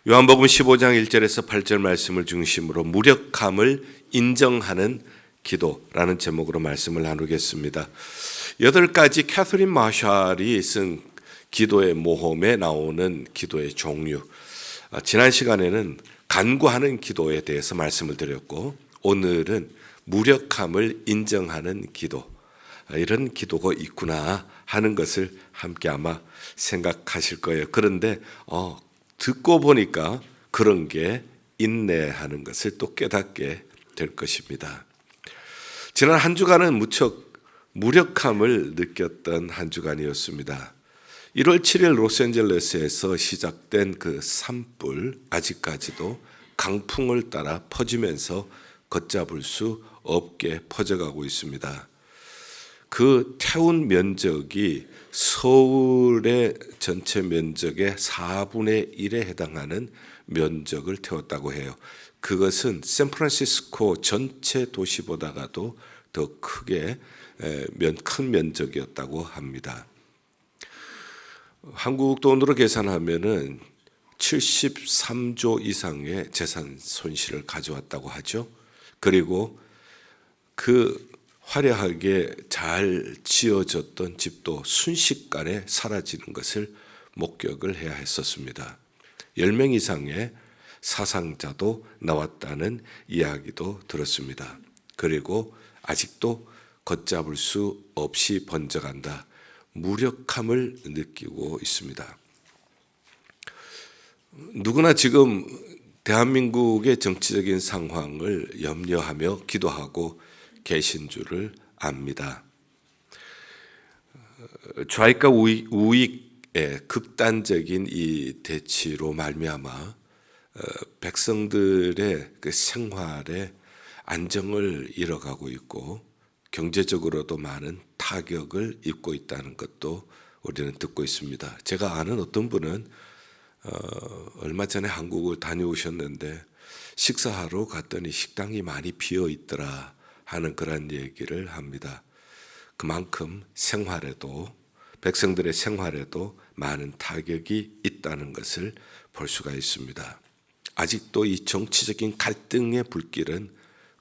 요한복음 15장 1절에서 8절 말씀을 중심으로 무력함을 인정하는 기도라는 제목으로 말씀을 나누겠습니다. 8가지 캐서린 마샬이 쓴 기도의 모험에 나오는 기도의 종류. 지난 시간에는 간구하는 기도에 대해서 말씀을 드렸고, 오늘은 무력함을 인정하는 기도, 이런 기도가 있구나 하는 것을 함께 아마 생각하실 거예요. 그런데 듣고 보니까 그런 게 있네 하는 것을 또 깨닫게 될 것입니다. 지난 한 주간은 무척 무력함을 느꼈던 한 주간이었습니다. 1월 7일 로스앤젤레스에서 시작된 그 산불, 아직까지도 강풍을 따라 퍼지면서 걷잡을 수 없게 퍼져가고 있습니다. 그 태운 면적이 서울의 전체 면적의 4분의 1에 해당하는 면적을 태웠다고 해요. 그것은 샌프란시스코 전체 도시보다도 더 크게 큰 면적이었다고 합니다. 한국 돈으로 계산하면은 73조 이상의 재산 손실을 가져왔다고 하죠. 그리고 그 화려하게 잘 지어졌던 집도 순식간에 사라지는 것을 목격을 해야 했었습니다. 10명 이상의 사상자도 나왔다는 이야기도 들었습니다. 그리고 아직도 걷잡을 수 없이 번져간다. 무력함을 느끼고 있습니다. 누구나 지금 대한민국의 정치적인 상황을 염려하며 기도하고 계신 줄을 압니다. 좌익과 우익의 극단적인 이 대치로 말미암아 백성들의 그 생활에 안정을 잃어가고 있고 경제적으로도 많은 타격을 입고 있다는 것도 우리는 듣고 있습니다. 제가 아는 어떤 분은 얼마 전에 한국을 다녀오셨는데 식사하러 갔더니 식당이 많이 비어 있더라 하는 그런 얘기를 합니다. 그만큼 생활에도, 백성들의 생활에도 많은 타격이 있다는 것을 볼 수가 있습니다. 아직도 이 정치적인 갈등의 불길은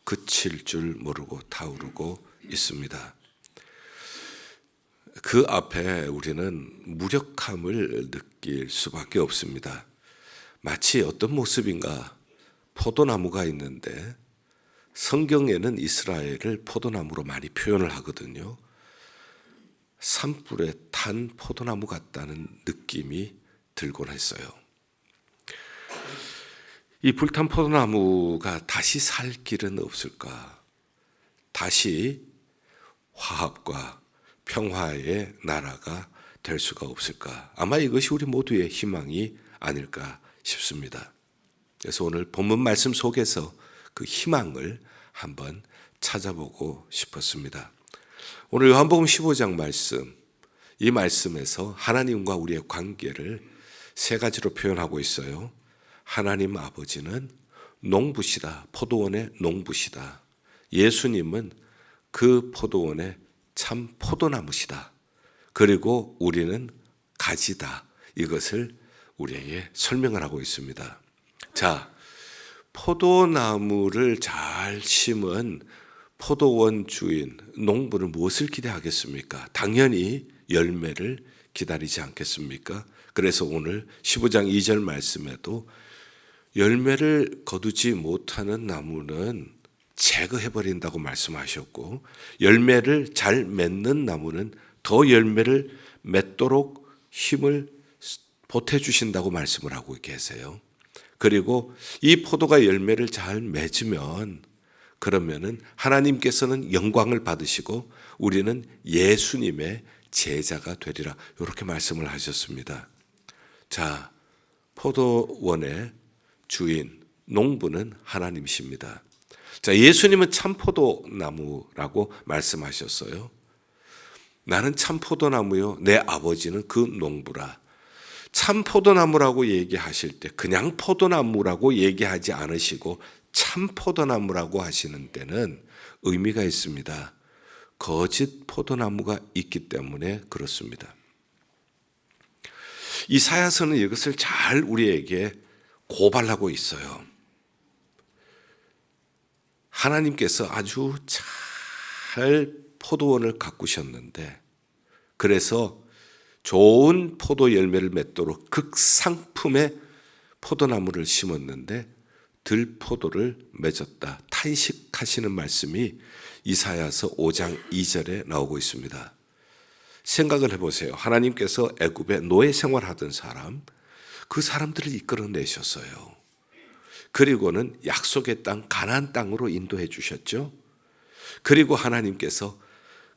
그칠 줄 모르고 타오르고 있습니다. 그 앞에 우리는 무력함을 느낄 수밖에 없습니다. 마치 어떤 모습인가? 포도나무가 있는데 성경에는 이스라엘을 포도나무로 많이 표현을 하거든요. 산불에 탄 포도나무 같다는 느낌이 들곤 했어요. 이 불탄 포도나무가 다시 살 길은 없을까? 다시 화합과 평화의 나라가 될 수가 없을까? 아마 이것이 우리 모두의 희망이 아닐까 싶습니다. 그래서 오늘 본문 말씀 속에서 그 희망을 한번 찾아보고 싶었습니다. 오늘 요한복음 15장 말씀, 이 말씀에서 하나님과 우리의 관계를 3가지로 표현하고 있어요. 하나님 아버지는 농부시다, 포도원의 농부시다. 예수님은 그 포도원의 참 포도나무시다. 그리고 우리는 가지다. 이것을 우리에게 설명을 하고 있습니다. 자, 포도나무를 잘 심은 포도원 주인, 농부는 무엇을 기대하겠습니까? 당연히 열매를 기다리지 않겠습니까? 그래서 오늘 15장 2절 말씀에도 열매를 거두지 못하는 나무는 제거해버린다고 말씀하셨고, 열매를 잘 맺는 나무는 더 열매를 맺도록 힘을 보태주신다고 말씀을 하고 계세요. 그리고 이 포도가 열매를 잘 맺으면 그러면은 하나님께서는 영광을 받으시고 우리는 예수님의 제자가 되리라. 이렇게 말씀을 하셨습니다. 자, 포도원의 주인, 농부는 하나님이십니다. 자, 예수님은 참 포도나무라고 말씀하셨어요. 나는 참 포도나무요, 내 아버지는 그 농부라. 참 포도나무라고 얘기하실 때 그냥 포도나무라고 얘기하지 않으시고 참 포도나무라고 하시는 때는 의미가 있습니다. 거짓 포도나무가 있기 때문에 그렇습니다. 이사야서는 이것을 잘 우리에게 고발하고 있어요. 하나님께서 아주 잘 포도원을 가꾸셨는데, 그래서 좋은 포도 열매를 맺도록 극상품의 포도나무를 심었는데 들포도를 맺었다. 탄식하시는 말씀이 이사야서 5장 2절에 나오고 있습니다. 생각을 해보세요. 하나님께서 애굽에 노예 생활하던 사람, 그 사람들을 이끌어내셨어요. 그리고는 약속의 땅 가나안 땅으로 인도해 주셨죠. 그리고 하나님께서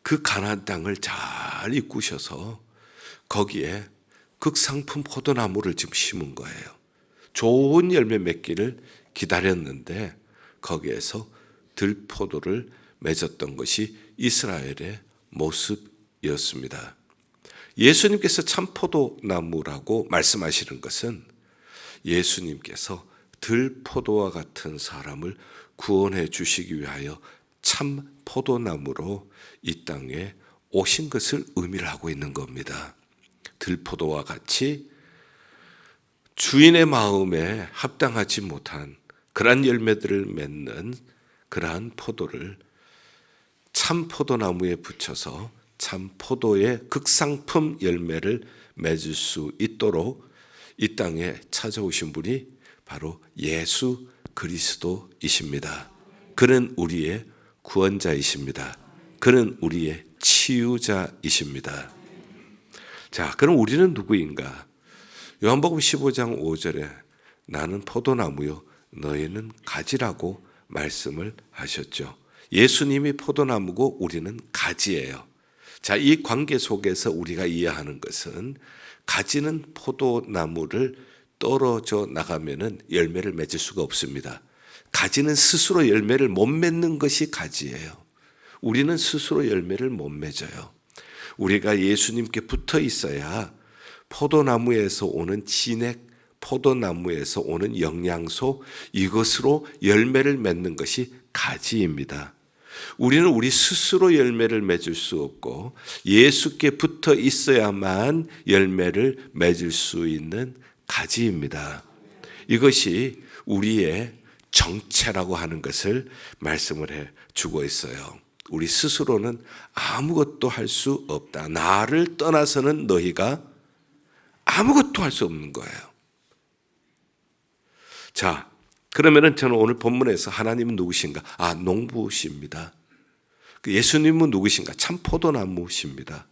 그 가나안 땅을 잘 이끄셔서 거기에 극상품 포도나무를 지금 심은 거예요. 좋은 열매 맺기를 기다렸는데 거기에서 들포도를 맺었던 것이 이스라엘의 모습이었습니다. 예수님께서 참 포도나무라고 말씀하시는 것은 예수님께서 들포도와 같은 사람을 구원해 주시기 위하여 참 포도나무로 이 땅에 오신 것을 의미를 하고 있는 겁니다. 들포도와 같이 주인의 마음에 합당하지 못한 그러한 열매들을 맺는 그러한 포도를 참 포도나무에 붙여서 참 포도의 극상품 열매를 맺을 수 있도록 이 땅에 찾아오신 분이 바로 예수 그리스도이십니다. 그는 우리의 구원자이십니다. 그는 우리의 치유자이십니다. 자, 그럼 우리는 누구인가? 요한복음 15장 5절에 나는 포도나무요 너희는 가지라고 말씀을 하셨죠. 예수님이 포도나무고 우리는 가지예요. 자, 이 관계 속에서 우리가 이해하는 것은 가지는 포도나무를 떨어져 나가면은 열매를 맺을 수가 없습니다. 가지는 스스로 열매를 못 맺는 것이 가지예요. 우리는 스스로 열매를 못 맺어요. 우리가 예수님께 붙어 있어야 포도나무에서 오는 진액, 포도나무에서 오는 영양소, 이것으로 열매를 맺는 것이 가지입니다. 우리는 우리 스스로 열매를 맺을 수 없고 예수께 붙어 있어야만 열매를 맺을 수 있는 가지입니다. 이것이 우리의 정체라고 하는 것을 말씀을 해 주고 있어요. 우리 스스로는 아무것도 할 수 없다. 나를 떠나서는 너희가 아무것도 할 수 없는 거예요. 자, 그러면은 저는 오늘 본문에서 하나님은 누구신가? 농부십니다. 예수님은 누구신가? 참 포도나무십니다.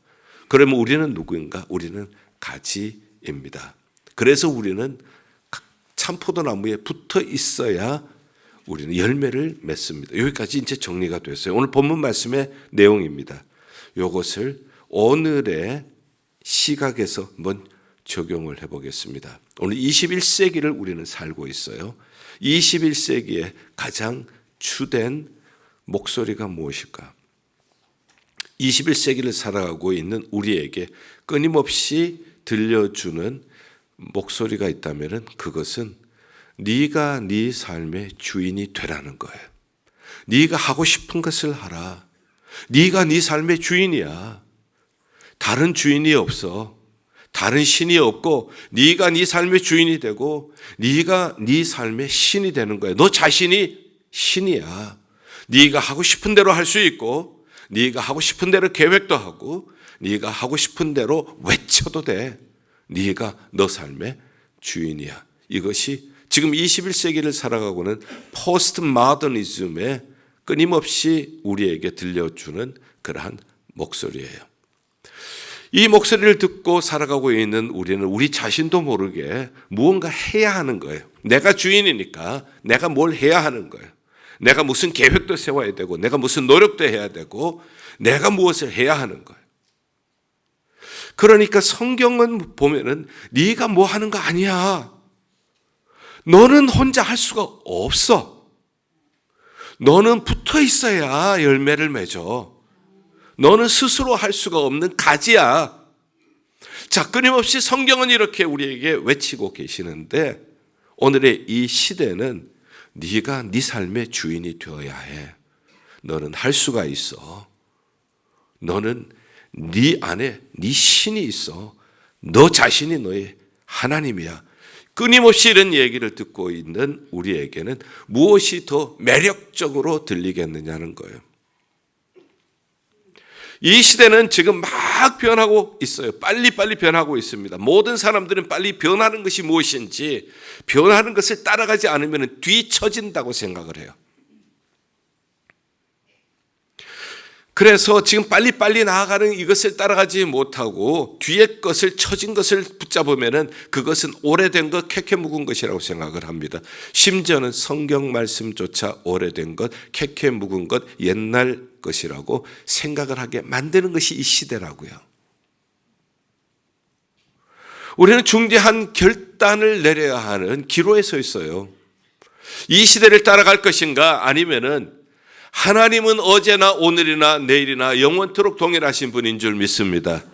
그러면 우리는 누구인가? 우리는 가지입니다. 그래서 우리는 참 포도나무에 붙어 있어야 우리는 열매를 맺습니다. 여기까지 이제 정리가 됐어요. 오늘 본문 말씀의 내용입니다. 이것을 오늘의 시각에서 한번 적용을 해보겠습니다. 오늘 21세기를 우리는 살고 있어요. 21세기의 가장 주된 목소리가 무엇일까? 21세기를 살아가고 있는 우리에게 끊임없이 들려주는 목소리가 있다면 그것은 네가 네 삶의 주인이 되라는 거예요. 네가 하고 싶은 것을 하라. 네가 네 삶의 주인이야. 다른 주인이 없어. 다른 신이 없고 네가 네 삶의 주인이 되고 네가 네 삶의 신이 되는 거야. 너 자신이 신이야. 네가 하고 싶은 대로 할 수 있고 네가 하고 싶은 대로 계획도 하고 네가 하고 싶은 대로 외쳐도 돼. 네가 너 삶의 주인이야. 이것이 지금 21세기를 살아가고는 포스트 모더니즘에 끊임없이 우리에게 들려주는 그러한 목소리예요. 이 목소리를 듣고 살아가고 있는 우리는 우리 자신도 모르게 무언가 해야 하는 거예요. 내가 주인이니까 내가 뭘 해야 하는 거예요. 내가 무슨 계획도 세워야 되고 내가 무슨 노력도 해야 되고 내가 무엇을 해야 하는 거예요. 그러니까 성경은 보면은 네가 뭐 하는 거 아니야. 너는 혼자 할 수가 없어. 너는 붙어 있어야 열매를 맺어. 너는 스스로 할 수가 없는 가지야. 자, 끊임없이 성경은 이렇게 우리에게 외치고 계시는데 오늘의 이 시대는 네가 네 삶의 주인이 되어야 해. 너는 할 수가 있어. 너는 네 안에 네 신이 있어. 너 자신이 너의 하나님이야. 끊임없이 이런 얘기를 듣고 있는 우리에게는 무엇이 더 매력적으로 들리겠느냐는 거예요. 이 시대는 지금 막 변하고 있어요. 빨리빨리 변하고 있습니다. 모든 사람들은 빨리 변하는 것이 무엇인지, 변하는 것을 따라가지 않으면 뒤처진다고 생각을 해요. 그래서 지금 빨리빨리 나아가는 이것을 따라가지 못하고 뒤에 것을, 처진 것을 붙잡으면 그것은 오래된 것, 캐캐 묵은 것이라고 생각을 합니다. 심지어는 성경 말씀조차 오래된 것, 캐캐 묵은 것, 옛날 것이라고 생각을 하게 만드는 것이 이 시대라고요. 우리는 중대한 결단을 내려야 하는 기로에 서 있어요. 이 시대를 따라갈 것인가, 아니면은 하나님은 어제나 오늘이나 내일이나 영원토록 동일하신 분인 줄 믿습니다.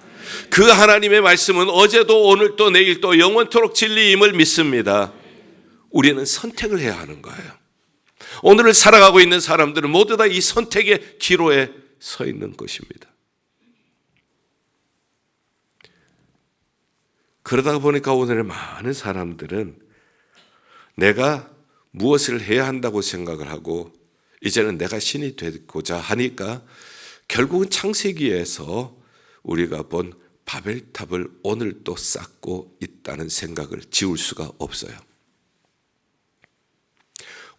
그 하나님의 말씀은 어제도 오늘도 내일도 영원토록 진리임을 믿습니다. 우리는 선택을 해야 하는 거예요. 오늘을 살아가고 있는 사람들은 모두 다 이 선택의 기로에 서 있는 것입니다. 그러다 보니까 오늘의 많은 사람들은 내가 무엇을 해야 한다고 생각을 하고 이제는 내가 신이 되고자 하니까 결국은 창세기에서 우리가 본 바벨탑을 오늘 또 쌓고 있다는 생각을 지울 수가 없어요.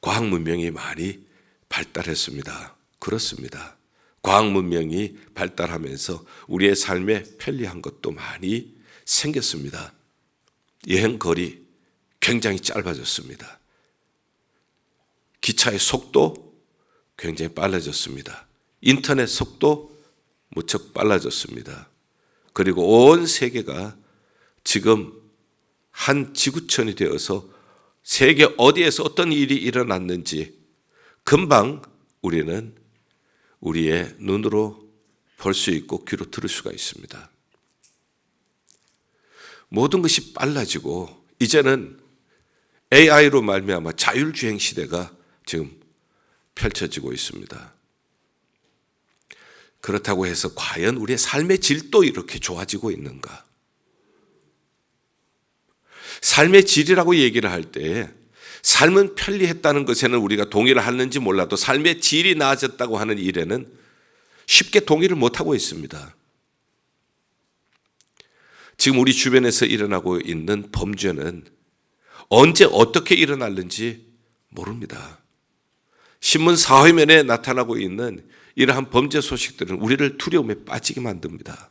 과학 문명이 많이 발달했습니다. 그렇습니다. 과학 문명이 발달하면서 우리의 삶에 편리한 것도 많이 생겼습니다. 여행 거리 굉장히 짧아졌습니다. 기차의 속도 굉장히 빨라졌습니다. 인터넷 속도 무척 빨라졌습니다. 그리고 온 세계가 지금 한 지구촌이 되어서 세계 어디에서 어떤 일이 일어났는지 금방 우리는 우리의 눈으로 볼 수 있고 귀로 들을 수가 있습니다. 모든 것이 빨라지고 이제는 AI로 말미암아 자율주행 시대가 지금 펼쳐지고 있습니다. 그렇다고 해서 과연 우리의 삶의 질도 이렇게 좋아지고 있는가? 삶의 질이라고 얘기를 할 때 삶은 편리했다는 것에는 우리가 동의를 하는지 몰라도 삶의 질이 나아졌다고 하는 일에는 쉽게 동의를 못하고 있습니다. 지금 우리 주변에서 일어나고 있는 범죄는 언제 어떻게 일어났는지 모릅니다. 신문 사회면에 나타나고 있는 이러한 범죄 소식들은 우리를 두려움에 빠지게 만듭니다.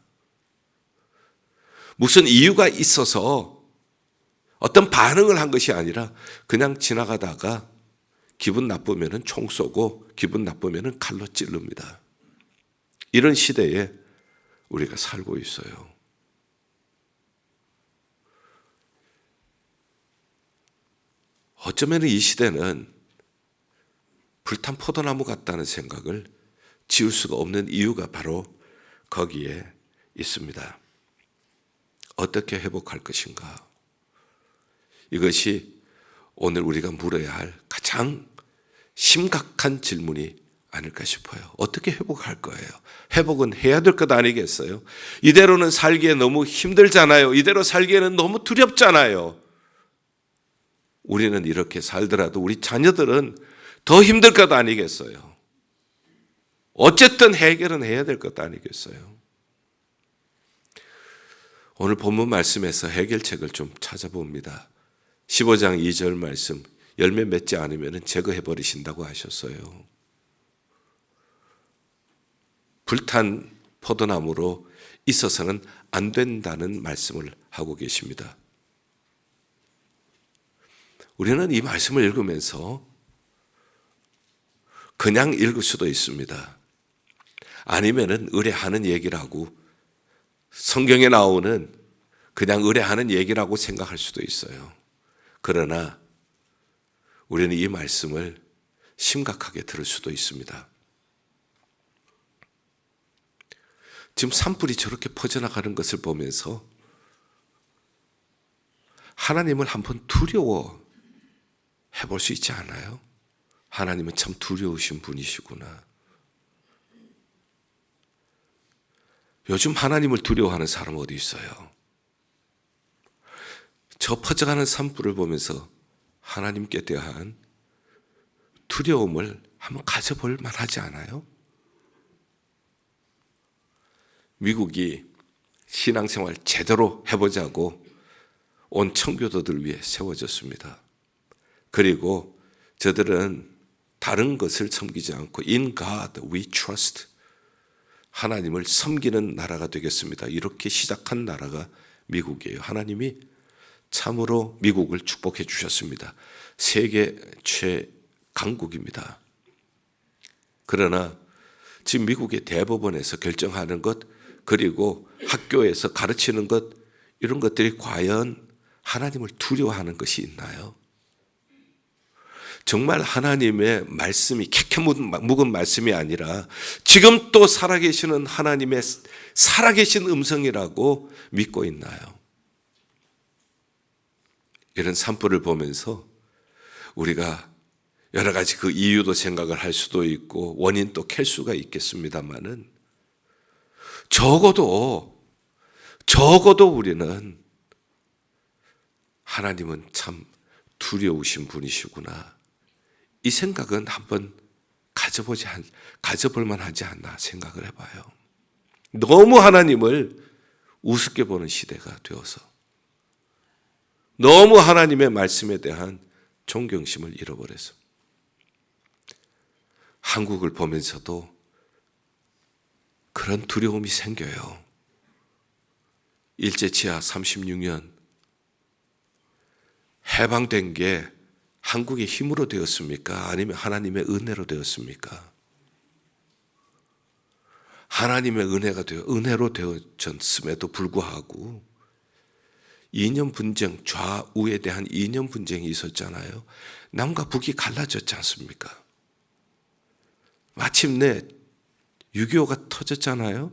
무슨 이유가 있어서 어떤 반응을 한 것이 아니라 그냥 지나가다가 기분 나쁘면 총 쏘고 기분 나쁘면 칼로 찌릅니다. 이런 시대에 우리가 살고 있어요. 어쩌면 이 시대는 불탄 포도나무 같다는 생각을 지울 수가 없는 이유가 바로 거기에 있습니다. 어떻게 회복할 것인가? 이것이 오늘 우리가 물어야 할 가장 심각한 질문이 아닐까 싶어요. 어떻게 회복할 거예요? 회복은 해야 될 것 아니겠어요? 이대로는 살기에 너무 힘들잖아요. 이대로 살기에는 너무 두렵잖아요. 우리는 이렇게 살더라도 우리 자녀들은 더 힘들 것 아니겠어요? 어쨌든 해결은 해야 될 것 아니겠어요? 오늘 본문 말씀에서 해결책을 좀 찾아봅니다. 15장 2절 말씀, 열매 맺지 않으면 제거해 버리신다고 하셨어요. 불탄 포도나무로 있어서는 안 된다는 말씀을 하고 계십니다. 우리는 이 말씀을 읽으면서 그냥 읽을 수도 있습니다. 아니면은 의뢰하는 얘기라고, 성경에 나오는 그냥 의뢰하는 얘기라고 생각할 수도 있어요. 그러나 우리는 이 말씀을 심각하게 들을 수도 있습니다. 지금 산불이 저렇게 퍼져나가는 것을 보면서 하나님을 한번 두려워 해볼 수 있지 않아요? 하나님은 참 두려우신 분이시구나. 요즘 하나님을 두려워하는 사람 어디 있어요? 저 퍼져가는 산불을 보면서 하나님께 대한 두려움을 한번 가져볼 만하지 않아요? 미국이 신앙생활 제대로 해보자고 온 청교도들 위해 세워졌습니다. 그리고 저들은 다른 것을 섬기지 않고 In God we trust, 하나님을 섬기는 나라가 되겠습니다. 이렇게 시작한 나라가 미국이에요. 하나님이 참으로 미국을 축복해 주셨습니다. 세계 최강국입니다. 그러나 지금 미국의 대법원에서 결정하는 것, 그리고 학교에서 가르치는 것, 이런 것들이 과연 하나님을 두려워하는 것이 있나요? 정말 하나님의 말씀이 캐캐 묵은 말씀이 아니라 지금 또 살아계시는 하나님의 살아계신 음성이라고 믿고 있나요? 이런 산불을 보면서 우리가 여러 가지 그 이유도 생각을 할 수도 있고 원인도 캘 수가 있겠습니다만은 적어도 우리는 하나님은 참 두려우신 분이시구나, 이 생각은 한번 가져볼 만하지 않나 생각을 해봐요. 너무 하나님을 우습게 보는 시대가 되어서 너무 하나님의 말씀에 대한 존경심을 잃어버려서 한국을 보면서도 그런 두려움이 생겨요. 일제치하 36년 해방된 게 한국의 힘으로 되었습니까? 아니면 하나님의 은혜로 되었습니까? 하나님의 은혜로 되어졌음에도 불구하고 이념 분쟁, 좌우에 대한 이념 분쟁이 있었잖아요. 남과 북이 갈라졌지 않습니까? 마침내 6.25가 터졌잖아요.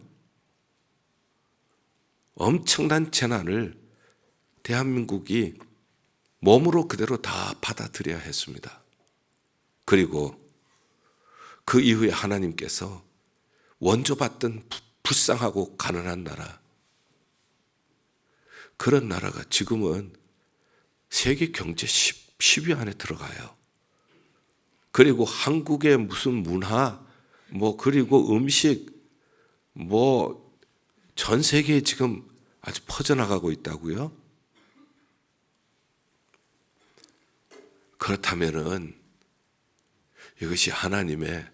엄청난 재난을 대한민국이 몸으로 그대로 다 받아들여야 했습니다. 그리고 그 이후에 하나님께서 원조받던 불쌍하고 가난한 나라, 그런 나라가 지금은 세계 경제 10위 안에 들어가요. 그리고 한국의 무슨 문화, 그리고 음식, 전 세계에 지금 아주 퍼져나가고 있다고요? 그렇다면은 이것이 하나님의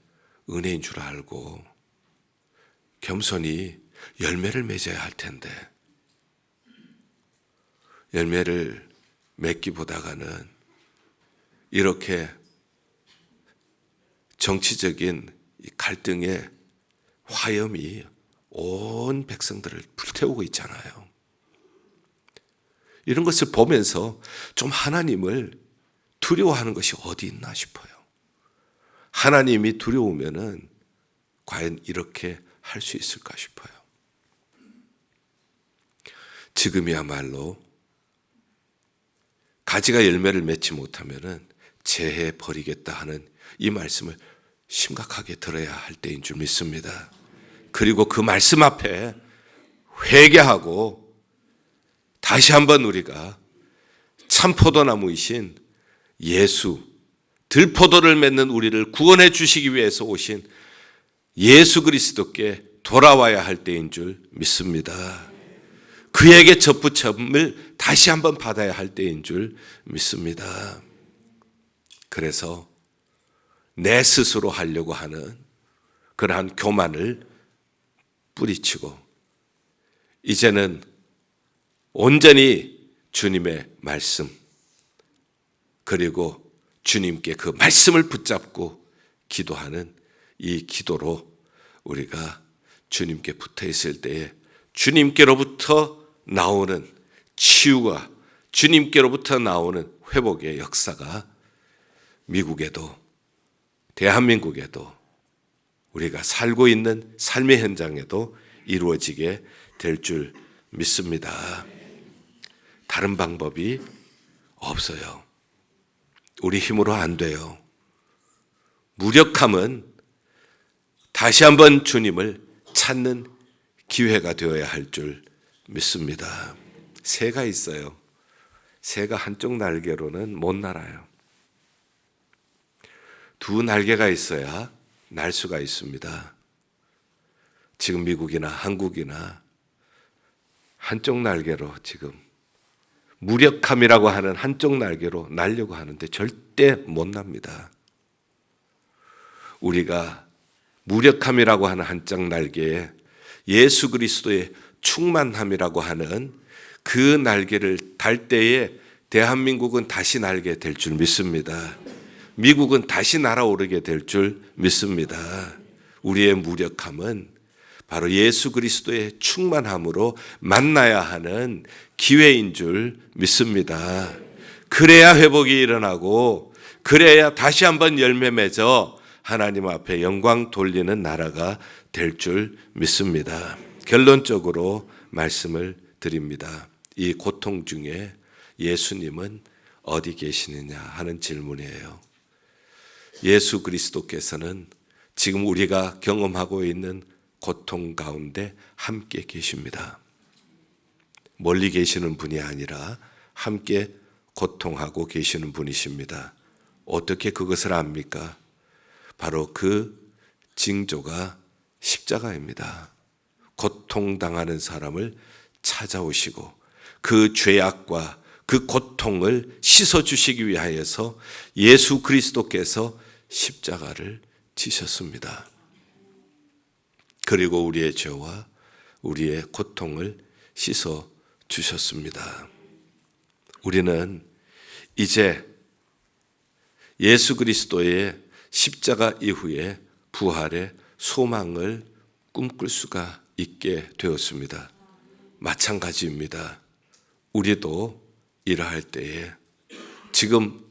은혜인 줄 알고 겸손히 열매를 맺어야 할 텐데, 열매를 맺기보다는 이렇게 정치적인 갈등의 화염이 온 백성들을 불태우고 있잖아요. 이런 것을 보면서 좀 하나님을 두려워하는 것이 어디 있나 싶어요. 하나님이 두려우면은 과연 이렇게 할 수 있을까 싶어요. 지금이야말로 가지가 열매를 맺지 못하면은 재해 버리겠다 하는 이 말씀을 심각하게 들어야 할 때인 줄 믿습니다. 그리고 그 말씀 앞에 회개하고 다시 한번 우리가 참 포도나무이신 예수, 들포도를 맺는 우리를 구원해 주시기 위해서 오신 예수 그리스도께 돌아와야 할 때인 줄 믿습니다. 그에게 접붙임을 다시 한번 받아야 할 때인 줄 믿습니다. 그래서 내 스스로 하려고 하는 그러한 교만을 뿌리치고 이제는 온전히 주님의 말씀, 그리고 주님께 그 말씀을 붙잡고 기도하는 이 기도로 우리가 주님께 붙어 있을 때에 주님께로부터 나오는 치유가, 주님께로부터 나오는 회복의 역사가 미국에도 대한민국에도 우리가 살고 있는 삶의 현장에도 이루어지게 될 줄 믿습니다. 다른 방법이 없어요. 우리 힘으로 안 돼요. 무력함은 다시 한번 주님을 찾는 기회가 되어야 할 줄 믿습니다. 새가 있어요. 새가 한쪽 날개로는 못 날아요. 두 날개가 있어야 날 수가 있습니다. 지금 미국이나 한국이나 한쪽 날개로 지금 무력함이라고 하는 한쪽 날개로 날려고 하는데 절대 못 납니다. 우리가 무력함이라고 하는 한쪽 날개에 예수 그리스도의 충만함이라고 하는 그 날개를 달 때에 대한민국은 다시 날게 될 줄 믿습니다. 미국은 다시 날아오르게 될 줄 믿습니다. 우리의 무력함은 바로 예수 그리스도의 충만함으로 만나야 하는 기회인 줄 믿습니다. 그래야 회복이 일어나고 그래야 다시 한번 열매 맺어 하나님 앞에 영광 돌리는 나라가 될 줄 믿습니다. 결론적으로 말씀을 드립니다. 이 고통 중에 예수님은 어디 계시느냐 하는 질문이에요. 예수 그리스도께서는 지금 우리가 경험하고 있는 고통 가운데 함께 계십니다. 멀리 계시는 분이 아니라 함께 고통하고 계시는 분이십니다. 어떻게 그것을 압니까? 바로 그 징조가 십자가입니다. 고통당하는 사람을 찾아오시고 그 죄악과 그 고통을 씻어주시기 위하여서 예수 그리스도께서 십자가를 지셨습니다. 그리고 우리의 죄와 우리의 고통을 씻어주셨습니다. 우리는 이제 예수 그리스도의 십자가 이후에 부활의 소망을 꿈꿀 수가 있게 되었습니다. 마찬가지입니다. 우리도 이러할 때에 지금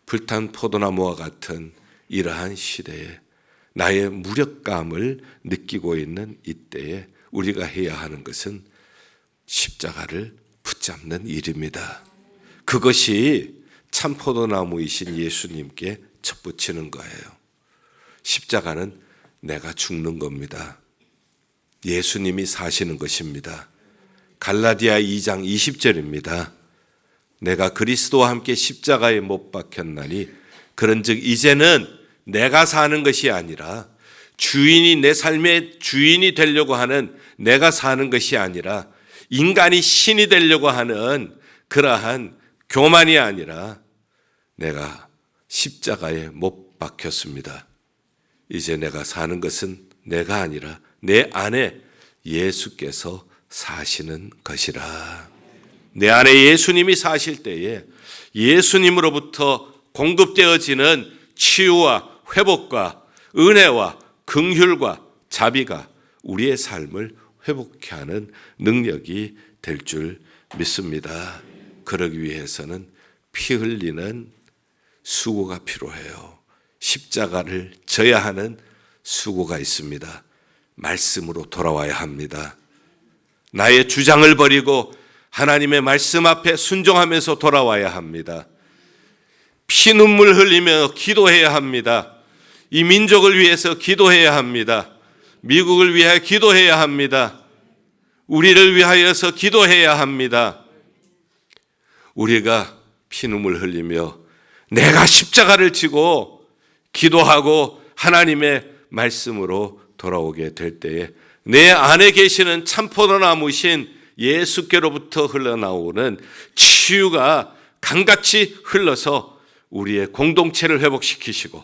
불탄 포도나무와 같은 이러한 시대에 나의 무력감을 느끼고 있는 이때에 우리가 해야 하는 것은 십자가를 붙잡는 일입니다. 그것이 참 포도나무이신 예수님께 첩붙이는 거예요. 십자가는 내가 죽는 겁니다. 예수님이 사시는 것입니다. 갈라디아 2장 20절입니다. 내가 그리스도와 함께 십자가에 못 박혔나니 그런즉 이제는 내가 사는 것이 아니라 주인이 내 삶의 주인이 되려고 하는 내가 사는 것이 아니라 인간이 신이 되려고 하는 그러한 교만이 아니라 내가 십자가에 못 박혔습니다. 이제 내가 사는 것은 내가 아니라 내 안에 예수께서 사시는 것이라. 내 안에 예수님이 사실 때에 예수님으로부터 공급되어지는 치유와 회복과 은혜와 긍휼과 자비가 우리의 삶을 회복케 하는 능력이 될 줄 믿습니다. 그러기 위해서는 피 흘리는 수고가 필요해요. 십자가를 져야 하는 수고가 있습니다. 말씀으로 돌아와야 합니다. 나의 주장을 버리고 하나님의 말씀 앞에 순종하면서 돌아와야 합니다. 피눈물 흘리며 기도해야 합니다. 이 민족을 위해서 기도해야 합니다. 미국을 위하여 기도해야 합니다. 우리를 위하여서 기도해야 합니다. 우리가 피눈물 흘리며 내가 십자가를 지고 기도하고 하나님의 말씀으로 돌아오게 될 때에 내 안에 계시는 참포도나무신 예수께로부터 흘러나오는 치유가 강같이 흘러서 우리의 공동체를 회복시키시고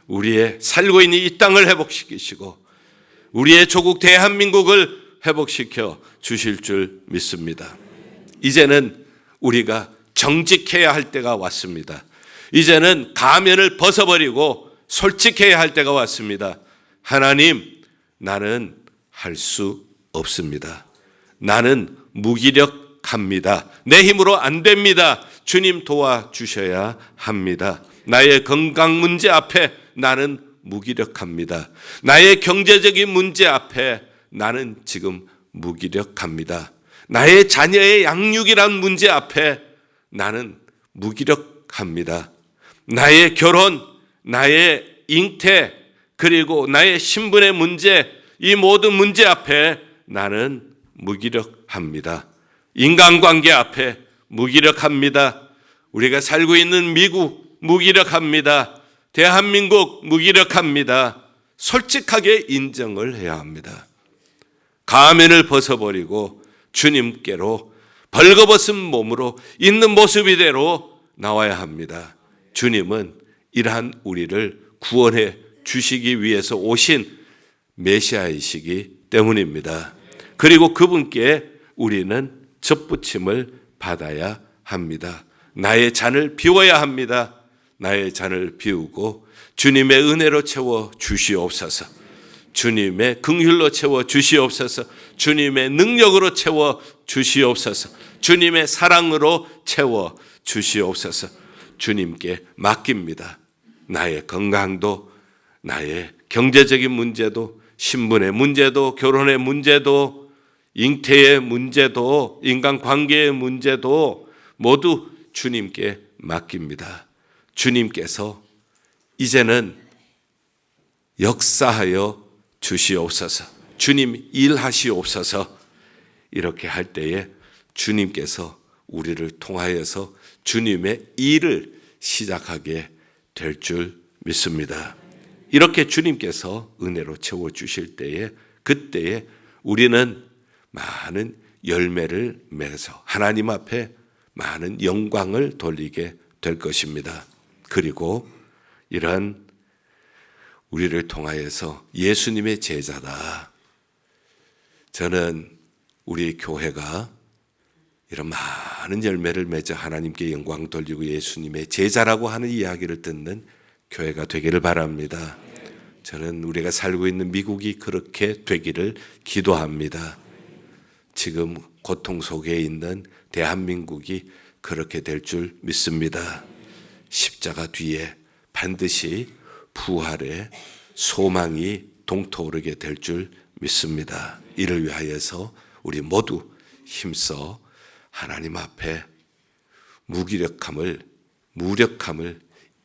우리의 살고 있는 이 땅을 회복시키시고 우리의 조국 대한민국을 회복시켜 주실 줄 믿습니다. 이제는 우리가 정직해야 할 때가 왔습니다. 이제는 가면을 벗어버리고 솔직해야 할 때가 왔습니다. 하나님, 나는 할 수 없습니다. 나는 무기력합니다. 내 힘으로 안 됩니다. 주님 도와주셔야 합니다. 나의 건강 문제 앞에 나는 무기력합니다. 나의 경제적인 문제 앞에 나는 지금 무기력합니다. 나의 자녀의 양육이란 문제 앞에 나는 무기력합니다. 나의 결혼, 나의 잉태, 그리고 나의 신분의 문제, 이 모든 문제 앞에 나는 무기력합니다. 인간관계 앞에 무기력합니다. 우리가 살고 있는 미국 무기력합니다. 대한민국 무기력합니다. 솔직하게 인정을 해야 합니다. 가면을 벗어버리고 주님께로 벌거벗은 몸으로 있는 모습 이대로 나와야 합니다. 주님은 이러한 우리를 구원해 주시기 위해서 오신 메시아이시기 때문입니다. 그리고 그분께 우리는 접붙임을 받아야 합니다. 나의 잔을 비워야 합니다. 나의 잔을 비우고 주님의 은혜로 채워 주시옵소서. 주님의 긍휼로 채워 주시옵소서. 주님의 능력으로 채워 주시옵소서. 주님의 사랑으로 채워 주시옵소서. 주님께 맡깁니다. 나의 건강도, 나의 경제적인 문제도, 신분의 문제도, 결혼의 문제도, 잉태의 문제도, 인간관계의 문제도 모두 주님께 맡깁니다. 주님께서 이제는 역사하여 주시옵소서. 주님 일하시옵소서. 이렇게 할 때에 주님께서 우리를 통하여서 주님의 일을 시작하게 될 줄 믿습니다. 이렇게 주님께서 은혜로 채워주실 때에 그때에 우리는 많은 열매를 맺어서 하나님 앞에 많은 영광을 돌리게 될 것입니다. 그리고 이러한 우리를 통하여서 예수님의 제자다. 저는 우리 교회가 이런 많은 열매를 맺어 하나님께 영광 돌리고 예수님의 제자라고 하는 이야기를 듣는 교회가 되기를 바랍니다. 저는 우리가 살고 있는 미국이 그렇게 되기를 기도합니다. 지금 고통 속에 있는 대한민국이 그렇게 될 줄 믿습니다. 십자가 뒤에 반드시 부활의 소망이 동토오르게 될 줄 믿습니다. 이를 위하여서 우리 모두 힘써 하나님 앞에 무력함을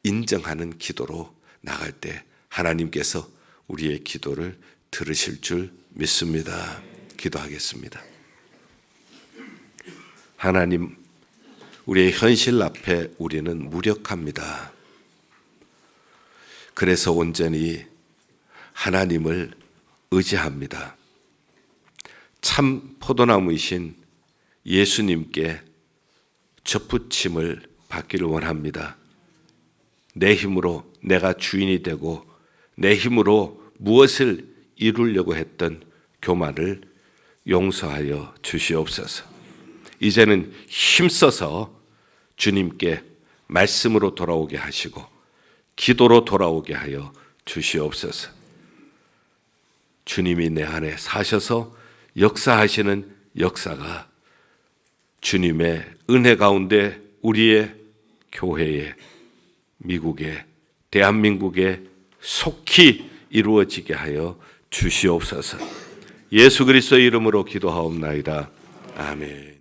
인정하는 기도로 나갈 때 하나님께서 우리의 기도를 들으실 줄 믿습니다. 기도하겠습니다. 하나님, 우리의 현실 앞에 우리는 무력합니다. 그래서 온전히 하나님을 의지합니다. 참 포도나무이신 예수님께 접붙임을 받기를 원합니다. 내 힘으로 내가 주인이 되고 내 힘으로 무엇을 이루려고 했던 교만을 용서하여 주시옵소서. 이제는 힘써서 주님께 말씀으로 돌아오게 하시고 기도로 돌아오게 하여 주시옵소서. 주님이 내 안에 사셔서 역사하시는 역사가 주님의 은혜 가운데 우리의 교회에, 미국에, 대한민국에 속히 이루어지게 하여 주시옵소서. 예수 그리스도의 이름으로 기도하옵나이다. 아멘.